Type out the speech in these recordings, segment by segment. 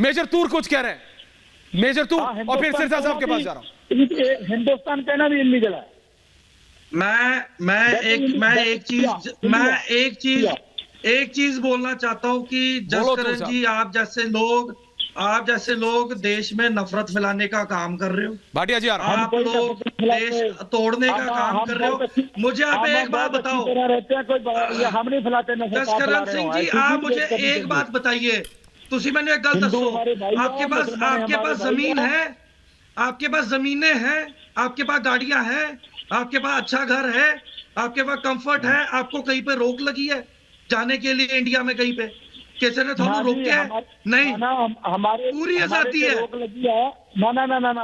Major तूर कुछ कह रहे हैं, मेजर तूर, और फिर सिरसा साहब के पास जा रहा हूं। हिंदुस्तान कहना भी इलीगल है। एक चीज बोलना चाहता हूं कि जसकरण जी, आप जैसे लोग देश में नफरत फैलाने का काम कर रहे हो। भाटिया जी आप लोग देश तोड़ने का काम कर रहे हो। मुझे आप एक बात बताओ, हम नहीं फैलाते। जसकरण सिंह जी, आप मुझे एक बात बताइए, तुसी मैंने एक गल दसो, आपके पास जमीन है, आपके पास जमीनें हैं, आपके पास गाड़ियां हैं, आपके पास अच्छा घर है, आपके पास कंफर्ट है, आपको कहीं पे रोक लगी है जाने के लिए इंडिया में? कहीं पे किसी ने थोड़ा रोके है? नहीं, हमारे पूरी आजादी है। रोक लगी है। ना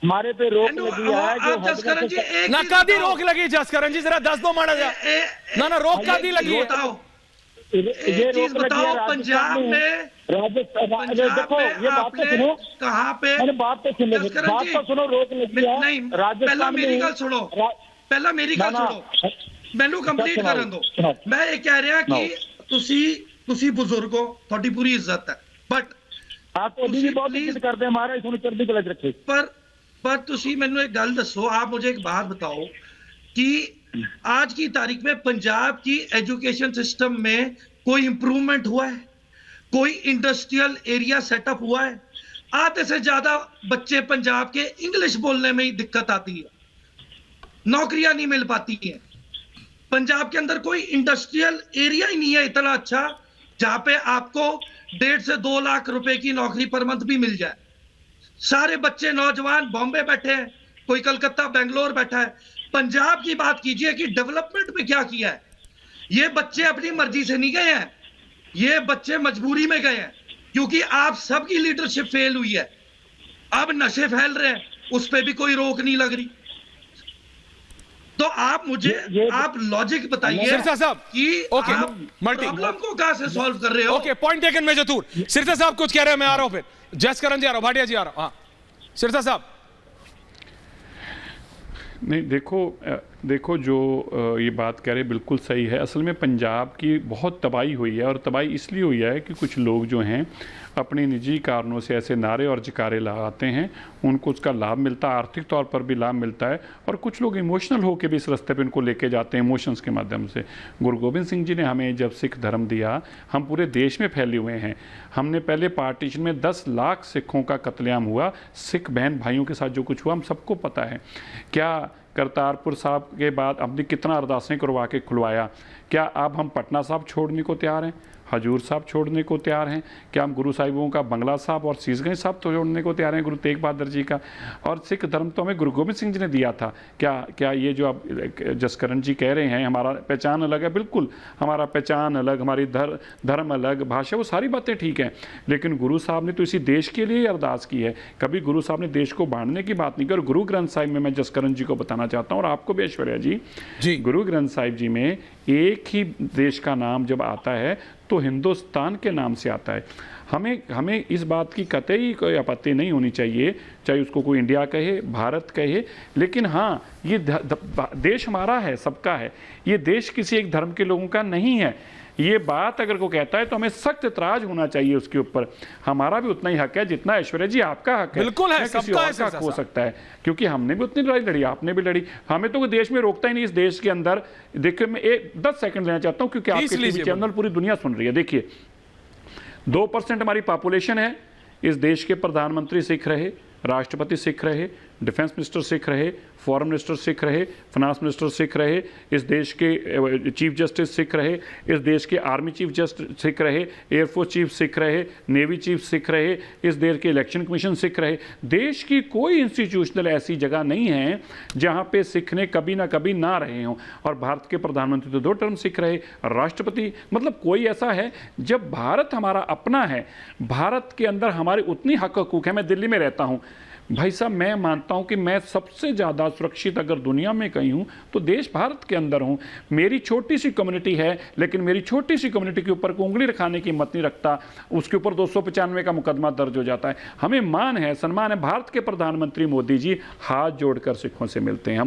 हमारे पे रोक लगी है। आप जसकरण जी एक ना कादी रोक लगी, जसकरण जी जरा दस दो माड़ा जा ना रोक कादी लगी है? बताओ, एक चीज बताओ, पंजाब में देखो, ये बात तो सुनो, कहाँ पे? बात तो सुनो, बात तो सुनो, रोक लगी है। नहीं, पहला मेरी गल सुनो, पहला मेरी गल सुनो, मैनू कंप्लीट करन दो। मैं ये कह रहा कि तुसी बुजुर्ग हो, थोड़ी पूरी इज्जत है, बट आप बहुत इज्जत करते हैं हमारे, सुन चढ़ती कला रखे। पर तुसी मैनू एक गल दसो, आप मुझे एक बात बताओ कि आज की तारीख में पंजाब की एजुकेशन सिस्टम में कोई इंप्रूवमेंट हुआ है? कोई इंडस्ट्रियल एरिया सेटअप हुआ है? आधे से ज्यादा बच्चे पंजाब के इंग्लिश बोलने में ही दिक्कत आती है, नौकरियां नहीं मिल पाती हैं। पंजाब के अंदर कोई इंडस्ट्रियल एरिया ही नहीं है इतना अच्छा जहां पे आपको 1.5 से 2 लाख रुपए की नौकरी पर मंथ भी मिल जाए। सारे बच्चे नौजवान बॉम्बे बैठे हैं, कोई कलकत्ता बेंगलोर बैठा है। पंजाब की बात कीजिए कि डेवलपमेंट में क्या किया है। ये बच्चे अपनी मर्जी से नहीं गए हैं, ये बच्चे मजबूरी में गए हैं, क्योंकि आप सबकी लीडरशिप फेल हुई है। अब नशे फैल रहे हैं, उस पर भी कोई रोक नहीं लग रही। तो आप मुझे आप लॉजिक बताइए सिरसा साहब कि ओके, आप प्रॉब्लम को कहां से सॉल्व कर रहे हो? ओके, पॉइंट टेकन मेजर तूर। सिरसा साहब कुछ कह रहे हैं, मैं आ रहा हूं, फिर जसकरण जी आ रहा हूं, भाटिया जी आ रहा हूं। हाँ सिरसा साहब। नहीं, देखो जो ये बात कह रहे बिल्कुल सही है। असल में पंजाब की बहुत तबाही हुई है, और तबाही इसलिए हुई है कि कुछ लोग जो हैं अपने निजी कारणों से ऐसे नारे और जकारे लगाते हैं, उनको उसका लाभ मिलता है, आर्थिक तौर पर भी लाभ मिलता है, और कुछ लोग इमोशनल होकर भी इस रास्ते पे उनको लेके जाते हैं इमोशंस के माध्यम से। गुरु गोबिंद सिंह जी ने हमें जब सिख धर्म दिया, हम पूरे देश में फैले हुए हैं। हमने पहले पार्टीशन में 10 लाख सिखों का कत्लेआम हुआ, सिख बहन भाइयों के साथ जो कुछ हुआ हम सबको पता है। क्या करतारपुर साहब के बाद हमने कितना अरदासें करवा के खुलवाया? क्या अब हम पटना साहब छोड़ने को तैयार हैं? हजूर साहब छोड़ने को तैयार हैं? क्या हम गुरु साहिबों का बंगला साहब और सीसगंज साहब तो छोड़ने को तैयार हैं, गुरु तेग बहादुर जी का? और सिख धर्म तो हमें गुरु गोबिंद सिंह जी ने दिया था। क्या ये जो अब जसकरण जी कह रहे हैं हमारा पहचान अलग है, बिल्कुल हमारा पहचान अलग, हमारी धर्म अलग, भाषा, वो सारी बातें ठीक हैं, लेकिन गुरु साहब ने तो इसी देश के लिए अरदास की है। कभी गुरु साहब ने देश को बांटने की बात नहीं की। और गुरु ग्रंथ साहिब में मैं जसकरण जी को बताना चाहता हूँ, और आपको भी ऐश्वर्या जी, गुरु ग्रंथ साहिब जी में एक ही देश का नाम जब आता है तो हिंदुस्तान के नाम से आता है। हमें इस बात की कतई कोई आपत्ति नहीं होनी चाहिए, चाहे उसको कोई इंडिया कहे, भारत कहे, लेकिन हाँ, ये देश हमारा है, सबका है। ये देश किसी एक धर्म के लोगों का नहीं है। ये बात अगर कोई कहता है तो हमें सख्त इतराज होना चाहिए उसके ऊपर। हमारा भी उतना ही हक है जितना ऐश्वर्या जी आपका हक है। बिल्कुल है, किसी और का हक हो सकता है, क्योंकि हमने भी उतनी लड़ाई लड़ी, आपने भी लड़ी। हमें तो कोई देश में रोकता ही नहीं। इस देश के अंदर देखिए, मैं 10 सेकंड लेना चाहता हूँ, क्योंकि आपके टीवी चैनल पूरी दुनिया सुन रही है। देखिए, 2% हमारी पॉपुलेशन है। इस देश के प्रधानमंत्री सिख रहे, राष्ट्रपति सिख रहे, डिफेंस मिनिस्टर सिख रहे, फॉरेन मिनिस्टर सिख रहे, फाइनेंस मिनिस्टर सिख रहे, इस देश के चीफ जस्टिस सिख रहे, इस देश के आर्मी चीफ जस्टिस सिख रहे, एयरफोर्स चीफ सिख रहे, नेवी चीफ सिख रहे, इस देश के इलेक्शन कमीशन सिख रहे। देश की कोई इंस्टीट्यूशनल ऐसी जगह नहीं है जहां पे सिख ने कभी ना कभी ना रहे हों। और भारत के प्रधानमंत्री तो 2 टर्म सिख रहे, राष्ट्रपति, मतलब कोई ऐसा है। जब भारत हमारा अपना है, भारत के अंदर हमारे उतनी हक हकूक है। मैं दिल्ली में रहता हूँ भाई साहब, मैं मानता हूं कि मैं सबसे ज़्यादा सुरक्षित अगर दुनिया में कहीं हूं तो देश भारत के अंदर हूं। मेरी छोटी सी कम्युनिटी है, लेकिन मेरी छोटी सी कम्युनिटी के ऊपर उंगली रखाने की हिम्मत नहीं रखता, उसके ऊपर 295 का मुकदमा दर्ज हो जाता है। हमें मान है, सम्मान है। भारत के प्रधानमंत्री मोदी जी हाथ जोड़कर सिखों से मिलते हैं। हम